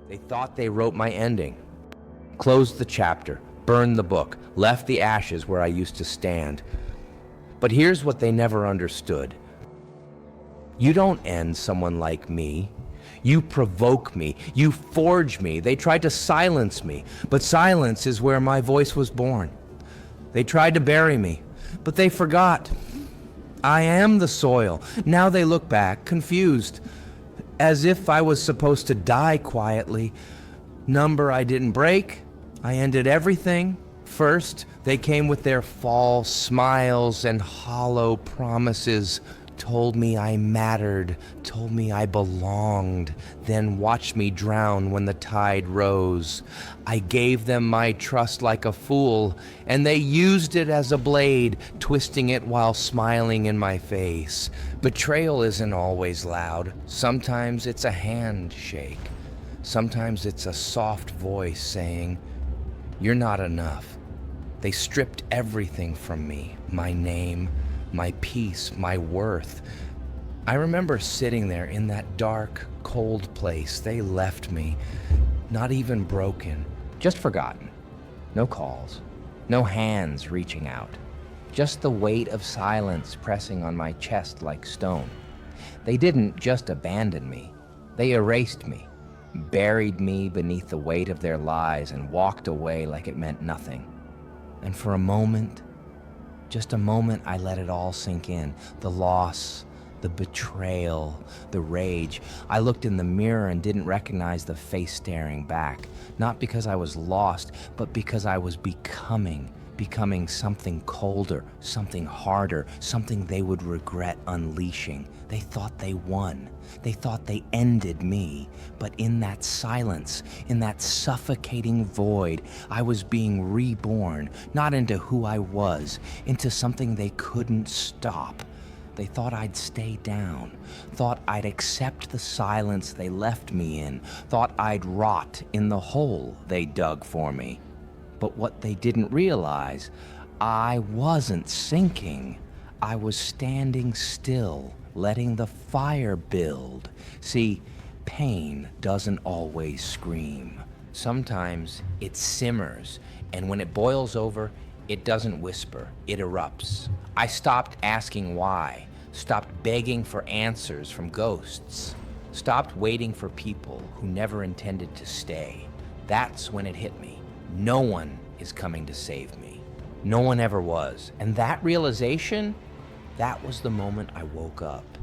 They thought they wrote my ending, closed the chapter, burned the book, left the ashes where I used to stand. But here's what they never understood. You don't end someone like me. You provoke me. You forge me. They tried to silence me, but silence is where my voice was born. They tried to bury me, but they forgot. I am the soil. Now they look back, confused, as if I was supposed to die quietly. Number I didn't break. I ended everything. First, they came with their false smiles and hollow promises, told me I mattered, told me I belonged, then watched me drown when the tide rose. I gave them my trust like a fool, and they used it as a blade, twisting it while smiling in my face. Betrayal isn't always loud. Sometimes it's a handshake. Sometimes it's a soft voice saying, "You're not enough." They stripped everything from me, my name, my peace, my worth. I remember sitting there in that dark, cold place. They left me, not even broken, just forgotten. No calls, no hands reaching out, just the weight of silence pressing on my chest like stone. They didn't just abandon me, they erased me, buried me beneath the weight of their lies, and walked away like it meant nothing. And for a moment, just a moment, I let it all sink in. The loss, the betrayal, the rage. I looked in the mirror and didn't recognize the face staring back. Not because I was lost, but because I was becoming something colder, something harder, something they would regret unleashing. They thought they won. They thought they ended me. But in that silence, in that suffocating void, I was being reborn, not into who I was, into something they couldn't stop. They thought I'd stay down, thought I'd accept the silence they left me in, thought I'd rot in the hole they dug for me. But what they didn't realize, I wasn't sinking. I was standing still, letting the fire build. See, pain doesn't always scream. Sometimes it simmers, and when it boils over, it doesn't whisper, it erupts. I stopped asking why, stopped begging for answers from ghosts, stopped waiting for people who never intended to stay. That's when it hit me. No one is coming to save me. No one ever was. And that realization, that was the moment I woke up.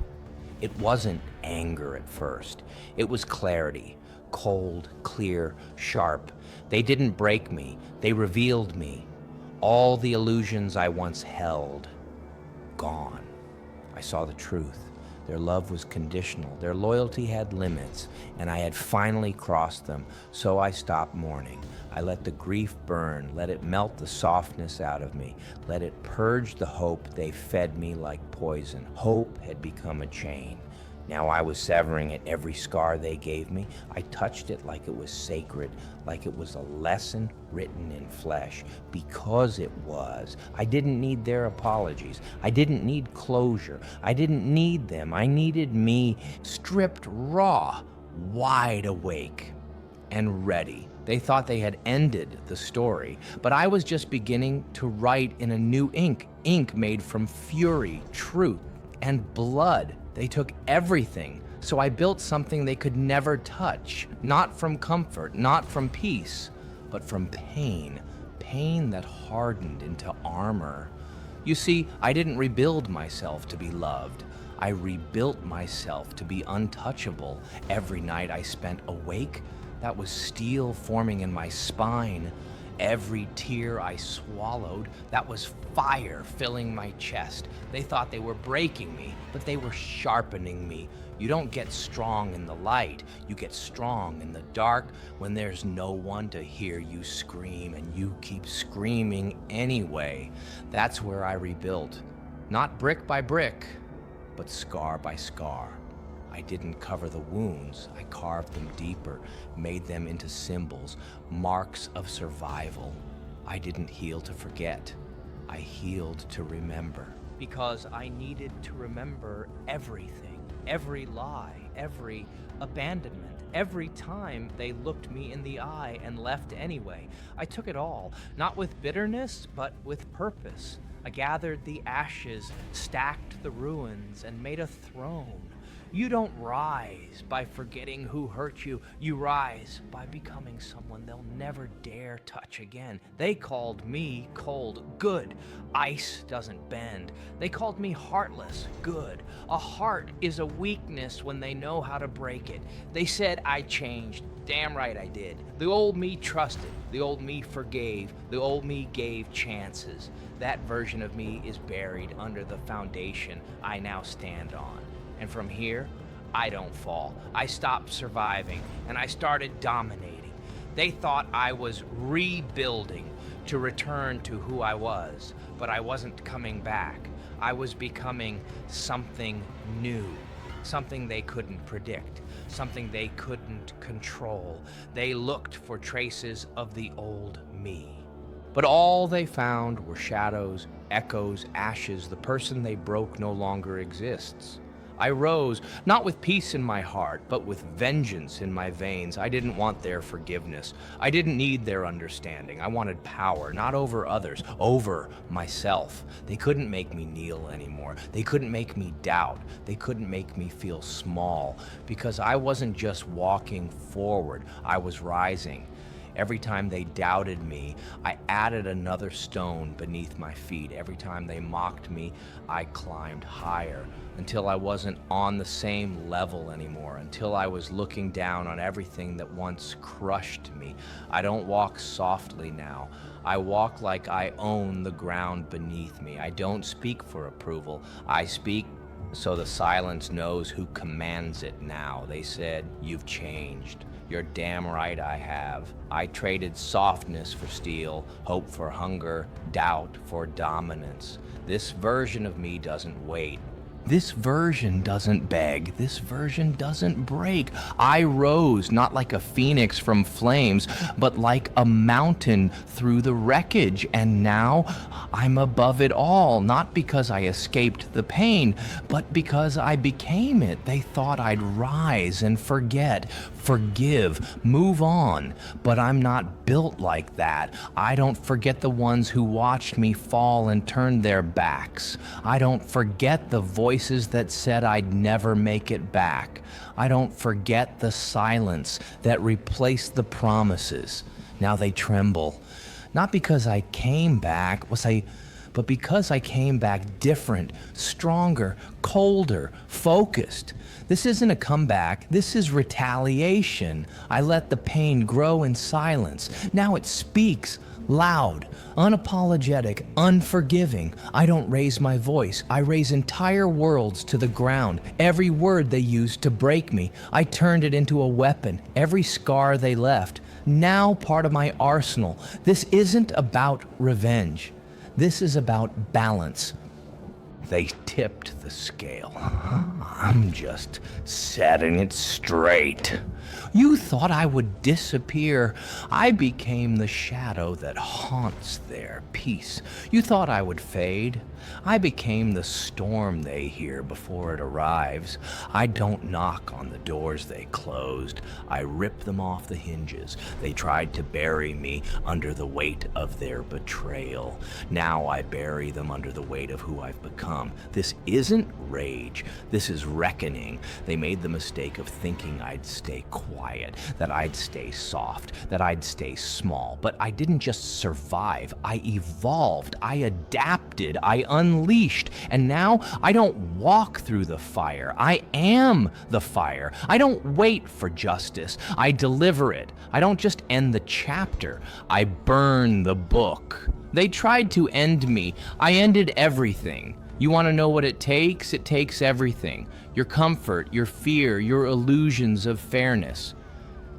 It wasn't anger at first. It was clarity. Cold, clear, sharp. They didn't break me. They revealed me. All the illusions I once held, gone. I saw the truth. Their love was conditional. Their loyalty had limits, and I had finally crossed them. So I stopped mourning. I let the grief burn, let it melt the softness out of me, let it purge the hope they fed me like poison. Hope had become a chain. Now I was severing it. Every scar they gave me, I touched it like it was sacred, like it was a lesson written in flesh, because it was. I didn't need their apologies. I didn't need closure. I didn't need them. I needed me, stripped raw, wide awake, and ready. They thought they had ended the story, but I was just beginning to write in a new ink made from fury, truth, and blood. They took everything, so I built something they could never touch, not from comfort, not from peace, but from pain, pain that hardened into armor. You see, I didn't rebuild myself to be loved. I rebuilt myself to be untouchable. Every night I spent awake, that was steel forming in my spine. Every tear I swallowed, that was fire filling my chest. They thought they were breaking me, but they were sharpening me. You don't get strong in the light. You get strong in the dark when there's no one to hear you scream, and you keep screaming anyway. That's where I rebuilt. Not brick by brick, but scar by scar. I didn't cover the wounds. I carved them deeper, made them into symbols, marks of survival. I didn't heal to forget. I healed to remember. Because I needed to remember everything, every lie, every abandonment, Every time they looked me in the eye and left anyway. I took it all, not with bitterness, but with purpose. I gathered the ashes, stacked the ruins, and made a throne. You don't rise by forgetting who hurt you. You rise by becoming someone they'll never dare touch again. They called me cold. Good. Ice doesn't bend. They called me heartless. Good. A heart is a weakness when they know how to break it. They said I changed. Damn right I did. The old me trusted. The old me forgave. The old me gave chances. That version of me is buried under the foundation I now stand on. And from here, I don't fall. I stopped surviving, and I started dominating. They thought I was rebuilding to return to who I was, but I wasn't coming back. I was becoming something new, something they couldn't predict, something they couldn't control. They looked for traces of the old me. But all they found were shadows, echoes, ashes. The person they broke no longer exists. I rose, not with peace in my heart, but with vengeance in my veins. I didn't want their forgiveness. I didn't need their understanding. I wanted power, not over others, over myself. They couldn't make me kneel anymore. They couldn't make me doubt. They couldn't make me feel small, because I wasn't just walking forward, I was rising. Every time they doubted me, I added another stone beneath my feet. Every time they mocked me, I climbed higher until I wasn't on the same level anymore, until I was looking down on everything that once crushed me. I don't walk softly now. I walk like I own the ground beneath me. I don't speak for approval. I speak so the silence knows who commands it now. They said, "You've changed." You're damn right I have. I traded softness for steel, hope for hunger, doubt for dominance. This version of me doesn't wait. This version doesn't beg. This version doesn't break. I rose not like a phoenix from flames, but like a mountain through the wreckage. And now I'm above it all, not because I escaped the pain, but because I became it. They thought I'd rise and forget, forgive, move on. But I'm not built like that. I don't forget the ones who watched me fall and turned their backs. I don't forget the voices that said I'd never make it back. I don't forget the silence that replaced the promises. Now they tremble. Not because I came back, but because I came back different, stronger, colder, focused. This isn't a comeback, this is retaliation. I let the pain grow in silence. Now it speaks, loud, unapologetic, unforgiving. I don't raise my voice. I raise entire worlds to the ground. Every word they used to break me, I turned it into a weapon. Every scar they left, now part of my arsenal. This isn't about revenge. This is about balance. They tipped the scale. I'm just setting it straight. You thought I would disappear. I became the shadow that haunts their peace. You thought I would fade. I became the storm they hear before it arrives. I don't knock on the doors they closed. I rip them off the hinges. They tried to bury me under the weight of their betrayal. Now I bury them under the weight of who I've become. This isn't rage. This is reckoning. They made the mistake of thinking I'd stay quiet, that I'd stay soft, that I'd stay small. But I didn't just survive. I evolved. I adapted. I unleashed. And now I don't walk through the fire. I am the fire. I don't wait for justice. I deliver it. I don't just end the chapter. I burn the book. They tried to end me. I ended everything. You want to know what it takes? It takes everything. Your comfort, your fear, your illusions of fairness.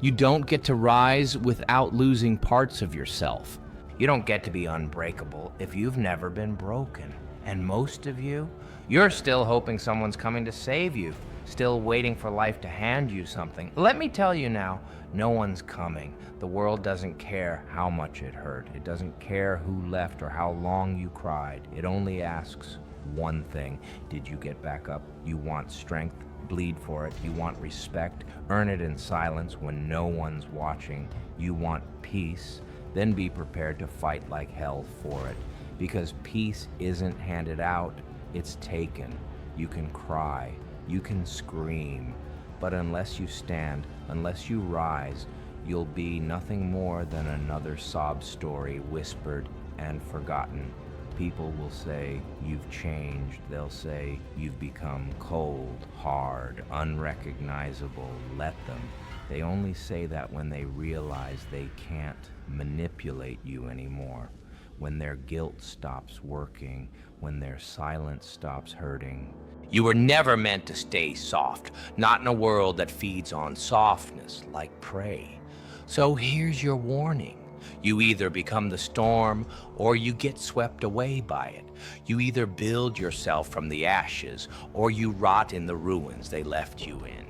You don't get to rise without losing parts of yourself. You don't get to be unbreakable if you've never been broken. And most of you, you're still hoping someone's coming to save you, still waiting for life to hand you something. Let me tell you now, no one's coming. The world doesn't care how much it hurt. It doesn't care who left or how long you cried. It only asks one thing. Did you get back up? You want strength? bleed for it. You want respect, earn it in silence when no one's watching. You want peace, then be prepared to fight like hell for it. Because peace isn't handed out, it's taken. You can cry, you can scream, but unless you stand, unless you rise, you'll be nothing more than another sob story whispered and forgotten. People will say you've changed. They'll say you've become cold, hard, unrecognizable. Let them. They only say that when they realize they can't manipulate you anymore, when their guilt stops working, when their silence stops hurting. You were never meant to stay soft, not in a world that feeds on softness like prey. So here's your warning. You either become the storm or you get swept away by it. You either build yourself from the ashes or you rot in the ruins they left you in.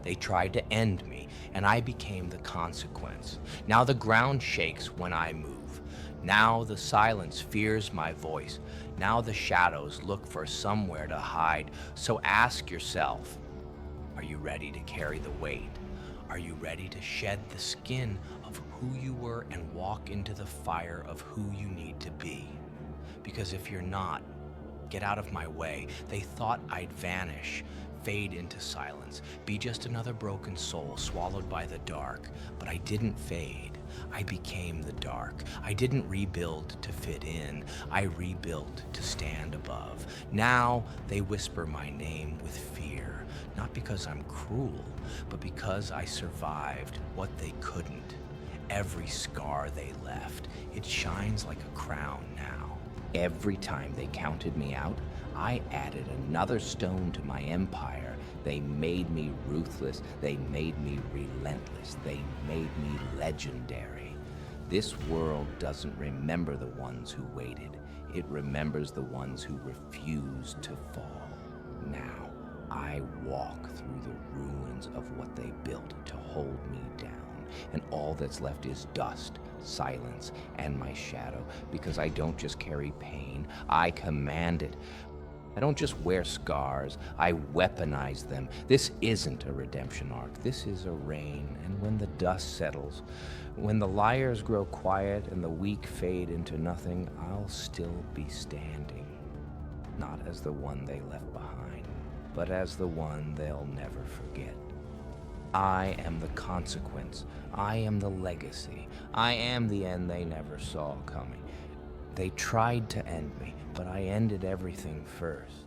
They tried to end me, and I became the consequence. Now the ground shakes when I move. Now the silence fears my voice. Now the shadows look for somewhere to hide. So ask yourself, are you ready to carry the weight? Are you ready to shed the skin of who you were and walk into the fire of who you need to be? Because if you're not, get out of my way. They thought I'd vanish, fade into silence, be just another broken soul swallowed by the dark. But I didn't fade. I became the dark. I didn't rebuild to fit in. I rebuilt to stand above. Now they whisper my name with fear, not because I'm cruel, but because I survived what they couldn't. Every scar they left, it shines like a crown now. Every time they counted me out, I added another stone to my empire. They made me ruthless. They made me relentless. They made me legendary. This world doesn't remember the ones who waited. It remembers the ones who refused to fall. Now, I walk through the ruins of what they built to hold me down. And all that's left is dust, silence, and my shadow, because I don't just carry pain, I command it. I don't just wear scars, I weaponize them. This isn't a redemption arc, this is a reign. And when the dust settles, when the liars grow quiet and the weak fade into nothing, I'll still be standing. Not as the one they left behind, but as the one they'll never forget. I am the consequence. I am the legacy. I am the end they never saw coming. They tried to end me, but I ended everything first.